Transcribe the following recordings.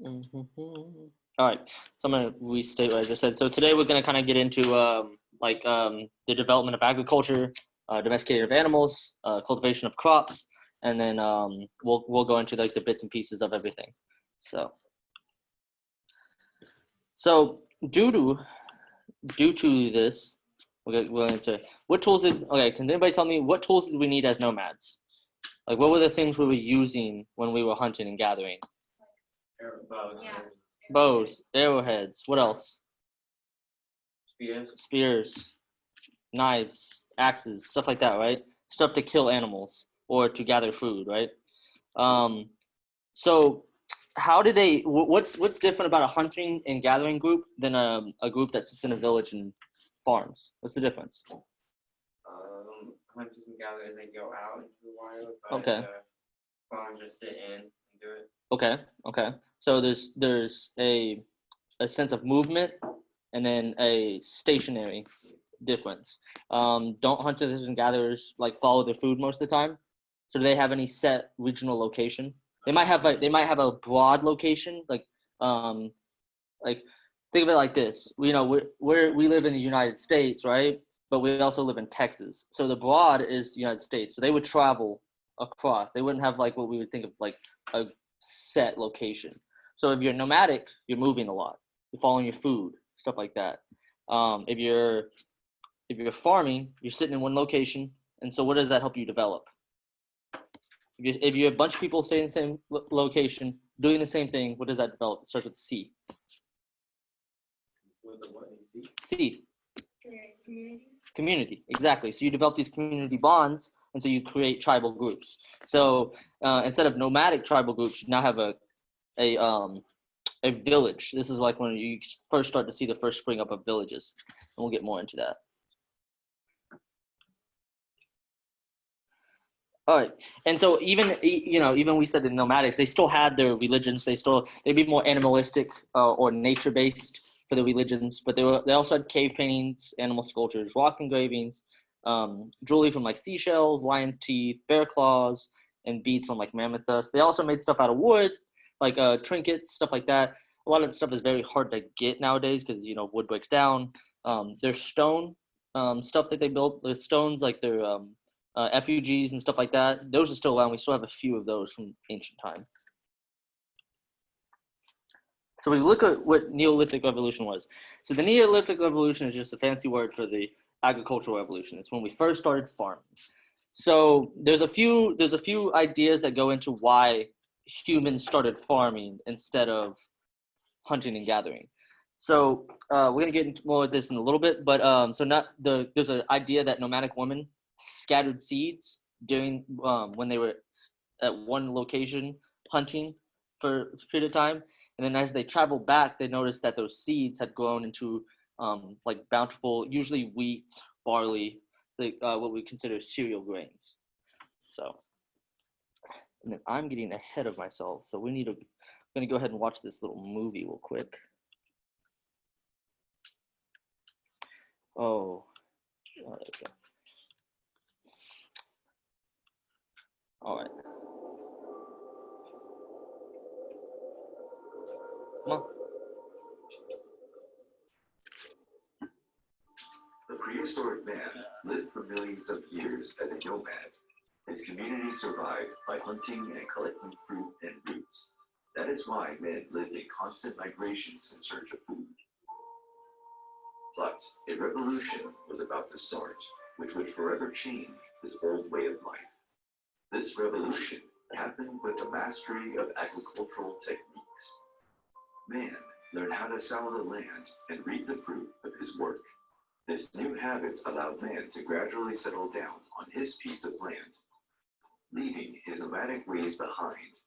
All right, so I'm going to restate what I just said. So today we're going to kind of get into the development of agriculture, domestication of animals, cultivation of crops, and then we'll go into like the bits and pieces of everything. So due to this, we're going to what tools did can anybody tell me what tools did we need as nomads? Like what were the things we were using when we were hunting and gathering? Bows, arrowheads. What else? Spears, knives, axes, stuff like that, right? Stuff to kill animals or to gather food, right? So how did they? What's different about a hunting and gathering group than a group that sits in a village and farms? What's the difference? Hunters and gatherers, they go out into the wild, but okay. Farmers just sit in and do it. Okay. So there's a sense of movement and then a stationary difference. Don't hunters and gatherers like follow their food most of the time? So do they have any set regional location? They might have a broad location, like think of it like this. We live in the United States, right? But we also live in Texas. So the broad is the United States. So they would travel across. They wouldn't have like what we would think of like a set location. So if you're nomadic, you're moving a lot. You're following your food, stuff like that. If you're farming, you're sitting in one location. And so what does that help you develop? If you have a bunch of people staying in the same location, doing the same thing, what does that develop? It starts with C. C. Community, exactly. So you develop these community bonds, and so you create tribal groups. So instead of nomadic tribal groups, you now have a village. This is like when you first start to see the first spring up of villages, and we'll get more into that. All right, and so even we said the nomadics, they still had their religions. They'd be more animalistic or nature based for the religions, but they also had cave paintings, animal sculptures, rock engravings, jewelry from like seashells, lion's teeth, bear claws, and beads from like mammoth dust. They also made stuff out of wood, like trinkets, stuff like that. A lot of the stuff is very hard to get nowadays because wood breaks down. Their stone stuff that they built, the stones like their effigies and stuff like that, those are still around. We still have a few of those from ancient time. So we look at what Neolithic Revolution was. So the Neolithic Revolution is just a fancy word for the agricultural revolution. It's when we first started farming. So there's a few ideas that go into why humans started farming instead of hunting and gathering. So we're gonna get into more of this in a little bit, but there's an idea that nomadic women scattered seeds during when they were at one location hunting for a period of time, and then as they traveled back, they noticed that those seeds had grown into like bountiful, usually wheat, barley, like what we consider cereal grains. So, and then I'm getting ahead of myself, so I'm gonna go ahead and watch this little movie real quick. Oh, okay. All right. Come on. The prehistoric man lived for millions of years as a nomad. His community survived by hunting and collecting fruit and roots. That is why men lived in constant migrations in search of food. But a revolution was about to start, which would forever change this old way of life. This revolution happened with the mastery of agricultural techniques. Man learned how to sow the land and reap the fruit of his work. This new habit allowed man to gradually settle down on his piece of land, leaving his nomadic ways behind.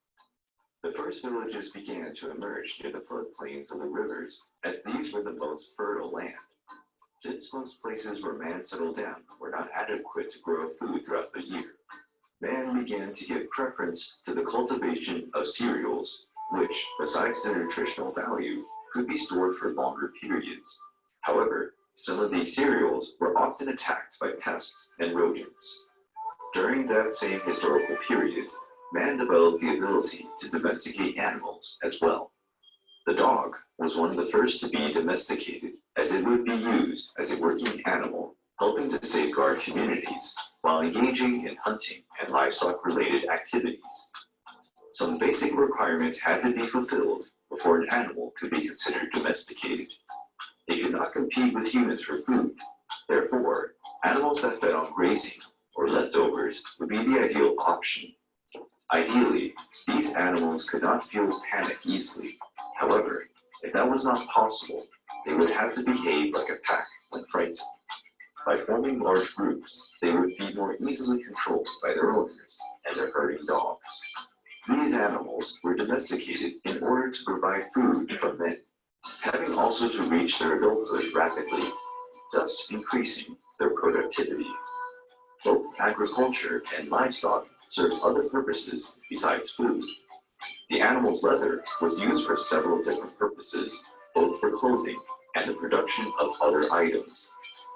The first villages began to emerge near the floodplains of the rivers, as these were the most fertile land. Since most places where man settled down were not adequate to grow food throughout the year, man began to give preference to the cultivation of cereals, which, besides their nutritional value, could be stored for longer periods. However, some of these cereals were often attacked by pests and rodents. During that same historical period, man developed the ability to domesticate animals as well. The dog was one of the first to be domesticated, as it would be used as a working animal, helping to safeguard communities while engaging in hunting and livestock-related activities. Some basic requirements had to be fulfilled before an animal could be considered domesticated. It could not compete with humans for food. Therefore, animals that fed on grazing or leftovers would be the ideal option. Ideally, these animals could not feel panic easily. However, if that was not possible, they would have to behave like a pack when frightened. By forming large groups, they would be more easily controlled by their owners and their herding dogs. These animals were domesticated in order to provide food for men, having also to reach their adulthood rapidly, thus increasing their productivity. Both agriculture and livestock served other purposes besides food. The animal's leather was used for several different purposes, both for clothing and the production of other items.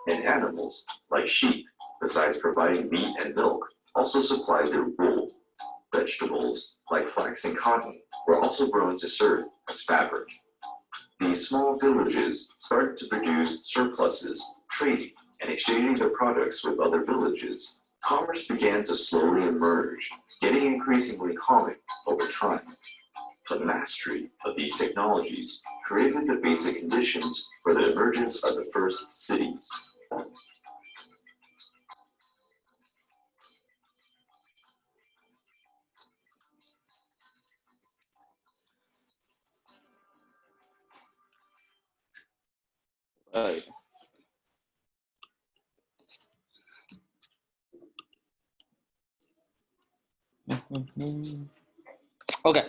And animals, like sheep, besides providing meat and milk, also supplied their wool. Vegetables, like flax and cotton, were also grown to serve as fabric. These small villages started to produce surpluses, trading and exchanging their products with other villages. Commerce began to slowly emerge, getting increasingly common over time. The mastery of these technologies created the basic conditions for the emergence of the first cities. Right. Okay.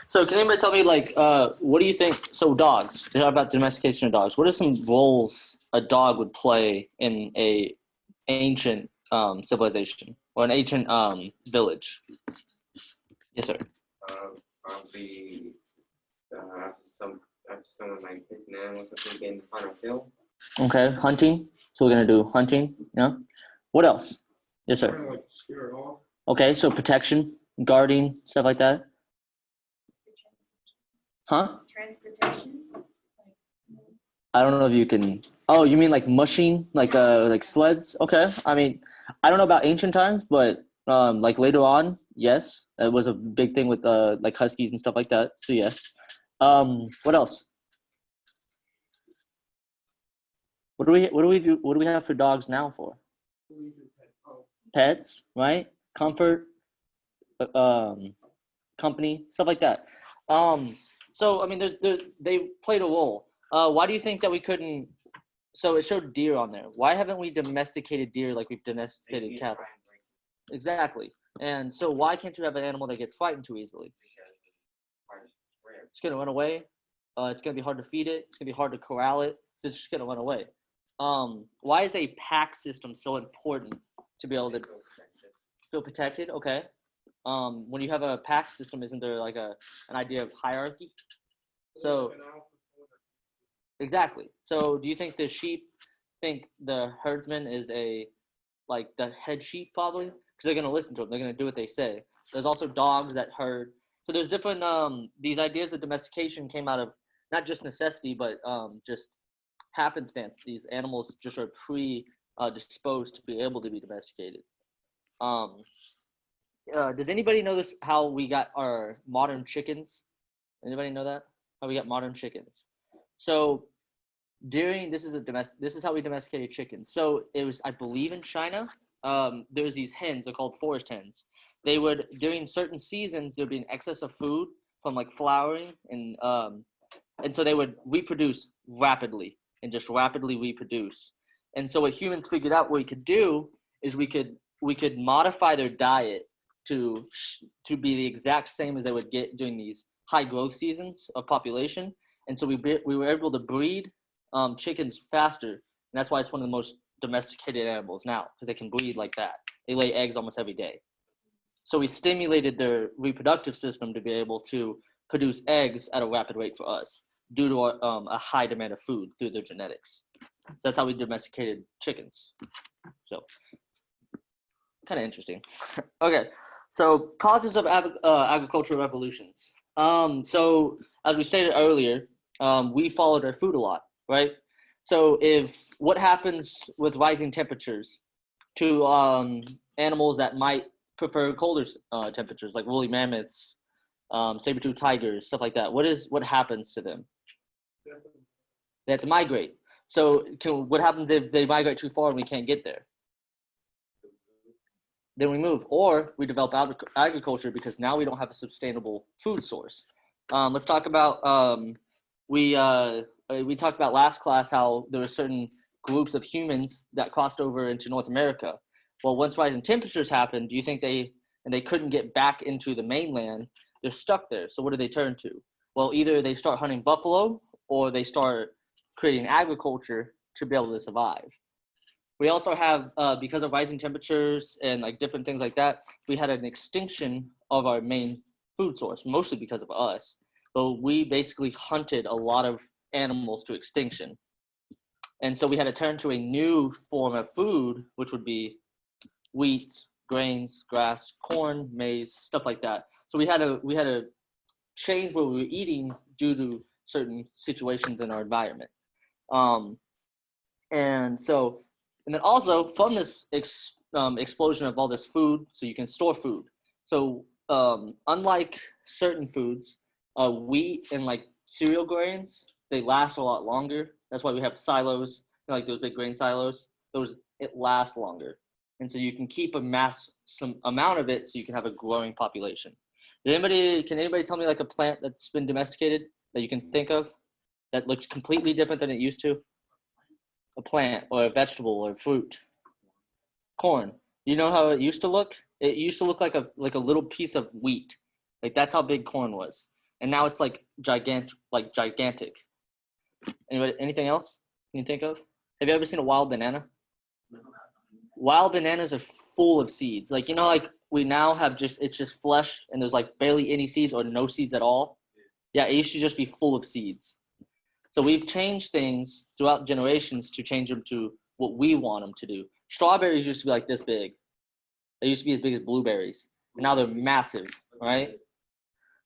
So can anybody tell me, like, what do you think? So dogs. They talk about domestication of dogs. What are some roles a dog would play in a ancient civilization or an ancient village? Yes, sir. Probably after someone like hits an animal, something getting on a hill. Okay, hunting. So we're gonna do hunting. Yeah. What else? Yes, sir. Kinda like scare it off. Okay, so protection, guarding, stuff like that. Huh? Transportation. I don't know if you can. Oh, you mean like mushing, like sleds? Okay. I mean, I don't know about ancient times, but like later on, yes, it was a big thing with like huskies and stuff like that. So yes. What else? What do we have for dogs now for? Pets, right? Comfort, company, stuff like that. So I mean, they played a role. Why do you think that we couldn't? So it showed deer on there. Why haven't we domesticated deer like we've domesticated cattle? Exactly. And so why can't you have an animal that gets frightened too easily? It's gonna run away. It's gonna be hard to feed it. It's gonna be hard to corral it. So it's just gonna run away. Why is a pack system so important to be able to feel protected? Okay. When you have a pack system, isn't there like an idea of hierarchy? So exactly. So do you think the sheep think the herdsman is like the head sheep probably? Because they're gonna listen to him. They're gonna do what they say. There's also dogs that herd. So there's different these ideas of domestication came out of not just necessity, but just happenstance. These animals just are disposed to be able to be domesticated. Does anybody know this? How we got our modern chickens? Anybody know that? How we got modern chickens? So this is how we domesticated chickens. So it was, I believe, in China. There was these hens. They're called forest hens. They would, during certain seasons, there'd be an excess of food from like flowering, and so they would reproduce rapidly and just rapidly reproduce. And so what humans figured out what we could do is we could modify their diet to be the exact same as they would get during these high growth seasons of population. And so we were able to breed chickens faster, and that's why it's one of the most domesticated animals now, because they can breed like that. They lay eggs almost every day. So we stimulated their reproductive system to be able to produce eggs at a rapid rate for us due to a high demand of food through their genetics. So that's how we domesticated chickens. So kind of interesting. Okay, so causes of agricultural revolutions. So as we stated earlier, we followed our food a lot, right? So if what happens with rising temperatures to animals that might prefer colder temperatures, like woolly mammoths, saber-toothed tigers, stuff like that, what happens to them? They have to migrate. So what happens if they migrate too far and we can't get there? Then we move, or we develop agriculture because now we don't have a sustainable food source. Let's talk about we talked about last class how there were certain groups of humans that crossed over into North America. Well, once rising temperatures happened, do you think they couldn't get back into the mainland? They're stuck there. So what do they turn to? Well, either they start hunting buffalo or they start creating agriculture to be able to survive. We also have, because of rising temperatures and like different things like that, we had an extinction of our main food source, mostly because of us. But we basically hunted a lot of animals to extinction. And so we had to turn to a new form of food, which would be wheat, grains, grass, corn, maize, stuff like that. So we had to change what we were eating due to certain situations in our environment. And then also from this explosion of all this food, so you can store food. So unlike certain foods, wheat and like cereal grains, they last a lot longer. That's why we have silos, like those big grain silos. It lasts longer, and so you can keep some amount of it, so you can have a growing population. Can anybody tell me like a plant that's been domesticated that you can think of that looks completely different than it used to? A plant or a vegetable or fruit. Corn. You know how it used to look? It used to look like a little piece of wheat. Like that's how big corn was. And now it's like gigantic. Anybody, anything else you can think of? Have you ever seen a wild banana? Wild bananas are full of seeds. Like, like we now have it's just flesh and there's like barely any seeds or no seeds at all. Yeah, it used to just be full of seeds. So we've changed things throughout generations to change them to what we want them to do. Strawberries used to be like this big. They used to be as big as blueberries. And now they're massive, right?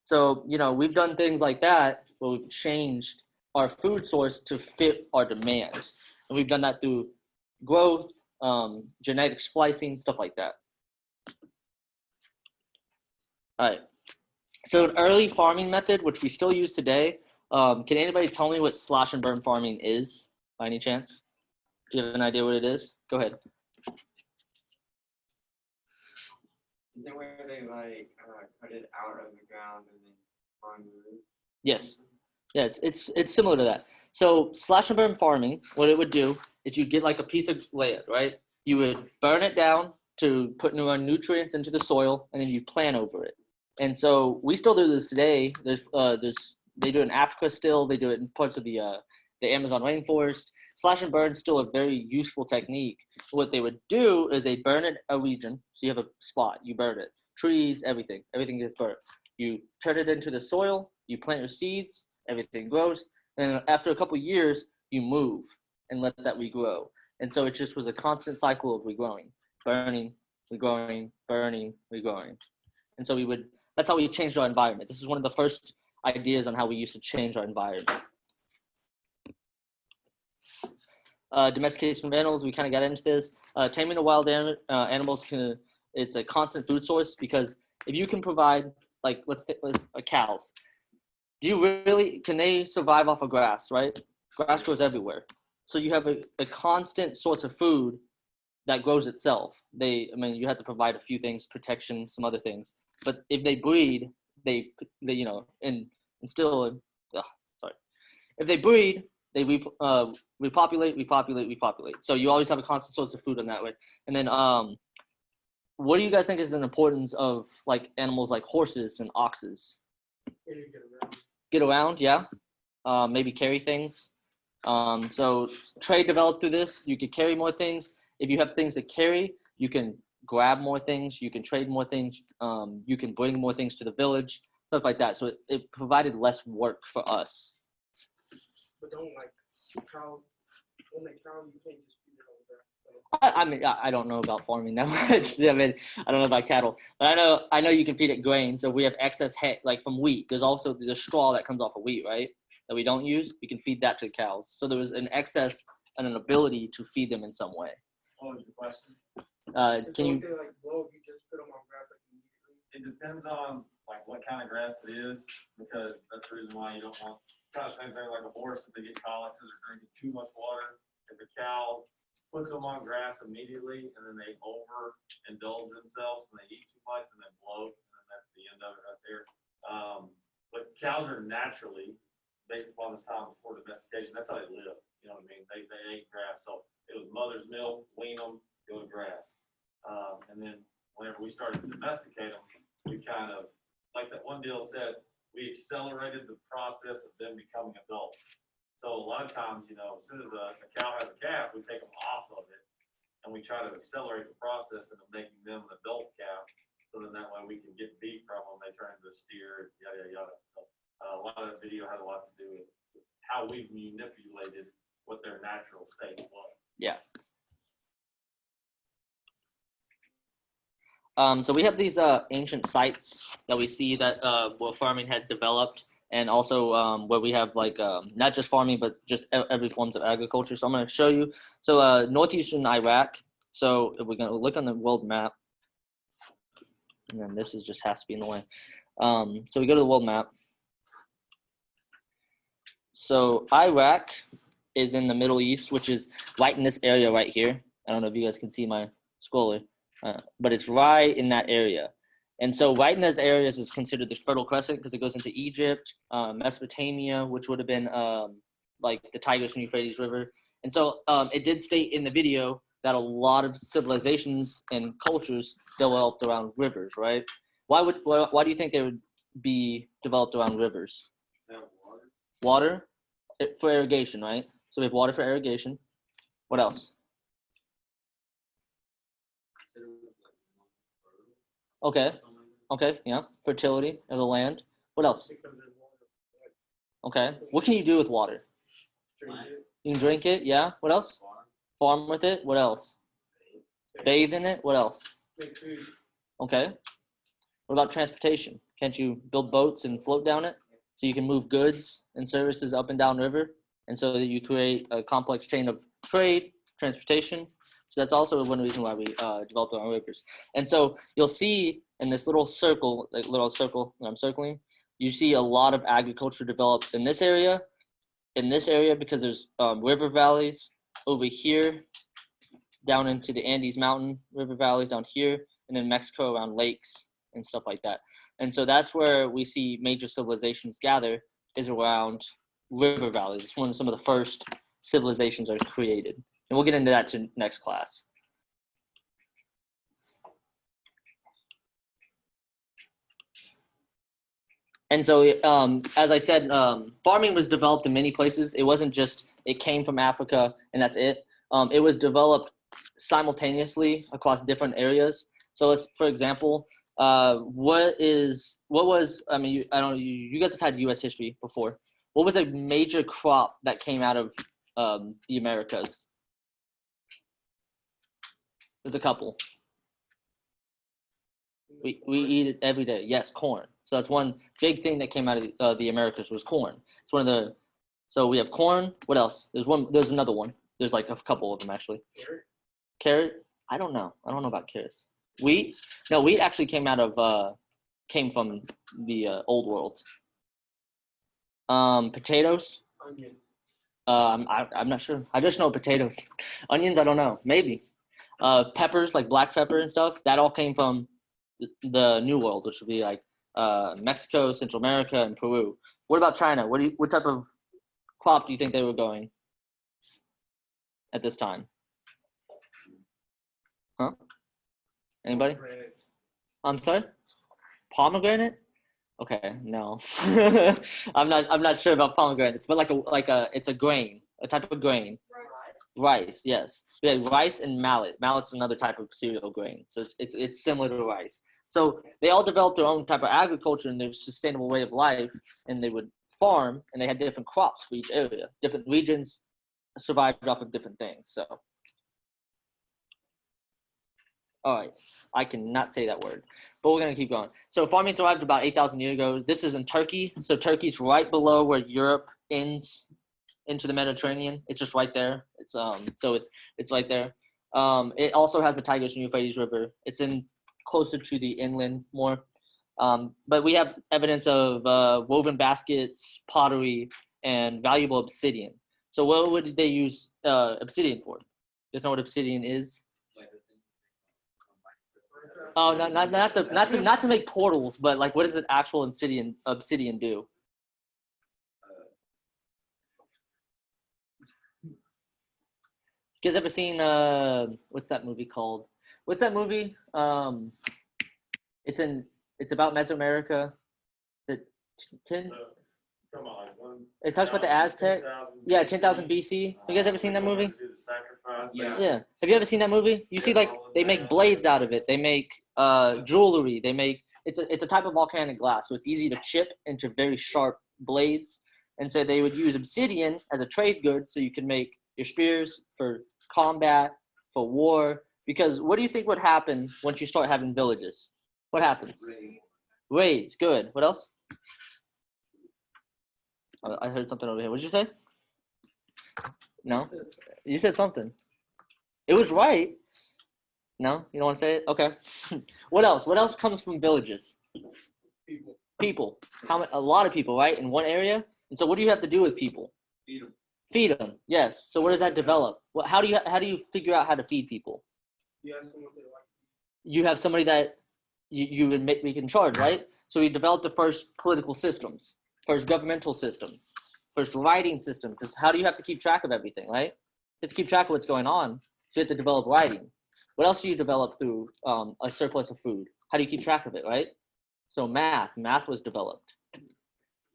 So, we've done things like that where we've changed our food source to fit our demand. And we've done that through growth, genetic splicing, stuff like that. All right. So an early farming method, which we still use today, can anybody tell me what slash and burn farming is, by any chance? Do you have an idea what it is? Go ahead. Is there where they cut it out of the ground and then farm the root? Yes. Yeah, it's similar to that. So slash and burn farming, what it would do is you'd get like a piece of land, right? You would burn it down to put new nutrients into the soil, and then you plant over it. And so we still do this today. They do it in Africa still. They do it in parts of the Amazon rainforest. Slash and burn is still a very useful technique. So what they would do is they burn a region. So you have a spot, you burn it. Trees, everything gets burnt. You turn it into the soil, you plant your seeds, everything grows. And after a couple of years, you move and let that regrow. And so it just was a constant cycle of regrowing, burning, regrowing, burning, regrowing. And so that's how we changed our environment. This is one of the first ideas on how we used to change our environment. Domestication of animals, we kind of got into this. Taming of wild animals, it's a constant food source because if you can provide, like, let's cows, can they survive off of grass, right? Grass grows everywhere. So you have a constant source of food that grows itself. You have to provide a few things, protection, some other things. But if they breed, if they breed, they repopulate. So you always have a constant source of food in that way. And then, what do you guys think is the importance of like animals like horses and oxes? Get around, yeah. Maybe carry things. So trade developed through this. You could carry more things. If you have things to carry, you can grab more things. You can trade more things. You can bring more things to the village, stuff like that. So it provided less work for us. But don't like cow, when they cow, you can't just feed it over there. I mean, I don't know about farming that much. I mean, I don't know about cattle, but I know you can feed it grain. So we have excess hay, like from wheat. There's also the straw that comes off of wheat, right? That we don't use. We can feed that to the cows. So there was an excess and an ability to feed them in some way. What was your question? Can you? Like, well, you just put them on grass like immediately. It depends on like what kind of grass it is, because that's the reason why you don't want, kind of same thing like a horse, if they get colic because they're drinking too much water. If a cow puts them on grass immediately and then they overindulge themselves and they eat too much and then bloat, and then that's the end of it right there. But cows are naturally, based upon this time before domestication, that's how they live. You know what I mean? They ate grass. So it was mother's milk, wean them, go to grass. And then whenever we started to domesticate them, we kind of, like that one deal said, we accelerated the process of them becoming adults. So a lot of times, you know, as soon as a cow has a calf, we take them off of it and we try to accelerate the process into making them an adult calf. So then that way we can get beef from them, they turn into a steer, yada, yada, yada. So a lot of that video had a lot to do with how we've manipulated what their natural state was. Yeah. So we have these ancient sites that we see that where farming has developed, and also where we have like not just farming but just every forms of agriculture. So I'm going to show you. So northeastern Iraq. So if we're going to look on the world map, and then this is just has to be in the way. So we go to the world map. So Iraq is in the Middle East, which is right in this area right here. I don't know if you guys can see my scroller. But it's right in that area. And so right in those areas is considered the Fertile Crescent because it goes into Egypt, Mesopotamia, which would have been like the Tigris and Euphrates River. And so it did state in the video that a lot of civilizations and cultures developed around rivers, right? Why do you think they would be developed around rivers? Water for irrigation, right? So we have water for irrigation. What else? Okay, yeah. Fertility of the land. What else? Okay. What can you do with water? You can drink it, yeah. What else? Farm with it. What else? Bathe in it. What else? Okay. What about transportation? Can't you build boats and float down it so you can move goods and services up and down river, and so that you create a complex chain of trade, transportation? So that's also one reason why we developed our rivers. And so you'll see in this little circle, like little circle that I'm circling, you see a lot of agriculture developed in this area because there's river valleys over here, down into the Andes Mountain river valleys down here, and in Mexico around lakes and stuff like that. And so that's where we see major civilizations gather, is around river valleys. It's when some of the first civilizations are created. And we'll get into that to next class. And so, as I said, farming was developed in many places. It wasn't just, it came from Africa and that's it. It was developed simultaneously across different areas. So let's, for example, I mean, I don't know, you guys have had U.S. history before. What was a major crop that came out of the Americas? There's a couple. We eat it every day. Yes, corn. So that's one big thing that came out of the Americas was corn. It's one of the. So we have corn. What else? There's another one. There's like a couple of them actually. Carrot. I don't know. I don't know about carrots. Wheat. No, wheat actually came from the old world. Potatoes. Onion. I'm not sure. I just know potatoes. Onions. I don't know. Maybe. Peppers, like black pepper and stuff. That all came from the New World, which would be like Mexico, Central America, and Peru. What about China? What type of crop do you think they were going at this time? Huh? Anybody? I'm sorry? Pomegranate? Okay, no. I'm not sure about pomegranates, but it's a grain, a type of grain. Rice, yes. We had rice and millet. Millet's another type of cereal grain, so it's similar to rice. So they all developed their own type of agriculture and their sustainable way of life, and they would farm, and they had different crops for each area. Different regions survived off of different things. So, All right, I cannot say that word, but we're gonna keep going. So farming thrived about 8,000 years ago. This is in Turkey. So Turkey's right below where Europe ends into the Mediterranean. It's just right there. It's it's right there. It also has the Tigris and Euphrates River. It's in closer to the inland more. But we have evidence of woven baskets, pottery, and valuable obsidian. So what would they use obsidian for? Do you know what obsidian is? Oh, not to make portals, but like, what does an actual obsidian do? You guys ever seen what's that movie called? What's that movie? It's about Mesoamerica. The ten. Come on, like It talks about the Aztec. 10,000 Yeah, 10,000 BC. You guys ever seen that movie? Do the sacrifice. Yeah. Yeah. Have you ever seen that movie? You see, like, they make blades out of it. They make jewelry. They make it's a type of volcanic glass, so it's easy to chip into very sharp blades. And so they would use obsidian as a trade good, so you can make your spears for combat, for war. Because what do you think would happen once you start having villages? What happens? Raids. Good. What else? I heard something over here. What did you say? No? You said something. It was right. No? You don't want to say it? Okay. What else? What else comes from villages? People. A lot of people, right? In one area? And so what do you have to do with people? Feed 'em. Feed them. Yes. So where does that develop? How do you figure out how to feed people? You ask them what they like. You have somebody that you would make in charge, right? So we developed the first political systems, first governmental systems, first writing system. Because how do you have to keep track of everything, right? You have to keep track of what's going on. So you have to develop writing. What else do you develop through a surplus of food? How do you keep track of it, right? So math was developed.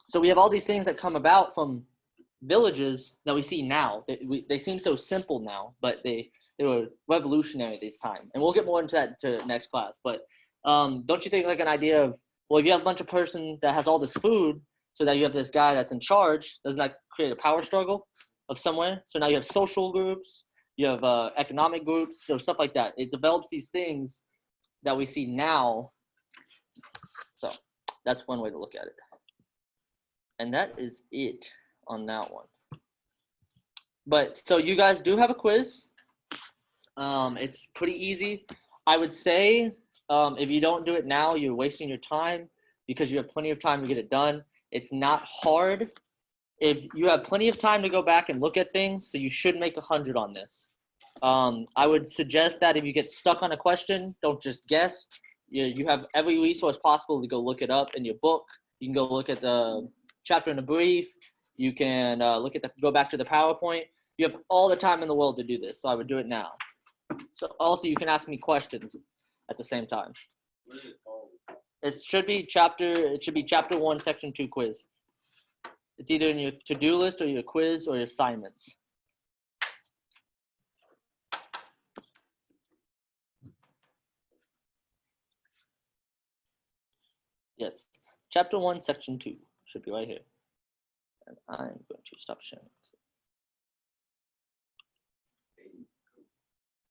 So we have all these things that come about from villages that we see now. They seem so simple now, but they were revolutionary this time. And we'll get more into that to next class. But don't you think like an idea of, well, if you have a bunch of person that has all this food, so that you have this guy that's in charge, doesn't that create a power struggle of somewhere? So now you have social groups, you have economic groups, so stuff like that. It develops these things that we see now. So that's one way to look at it. And that is it on that one. But so you guys do have a quiz. It's pretty easy. I would say if you don't do it now, you're wasting your time because you have plenty of time to get it done. It's not hard. If you have plenty of time to go back and look at things, so you should make 100 on this. I would suggest that if you get stuck on a question, don't just guess. You have every resource possible to go look it up in your book. You can go look at the chapter in the brief. You can go back to the PowerPoint. You have all the time in the world to do this, so I would do it now. So also you can ask me questions at the same time. What is it called? It should be chapter 1, section 2 quiz. It's either in your to-do list or your quiz or your assignments. Yes, chapter 1, section 2 should be right here. And I'm going to stop sharing.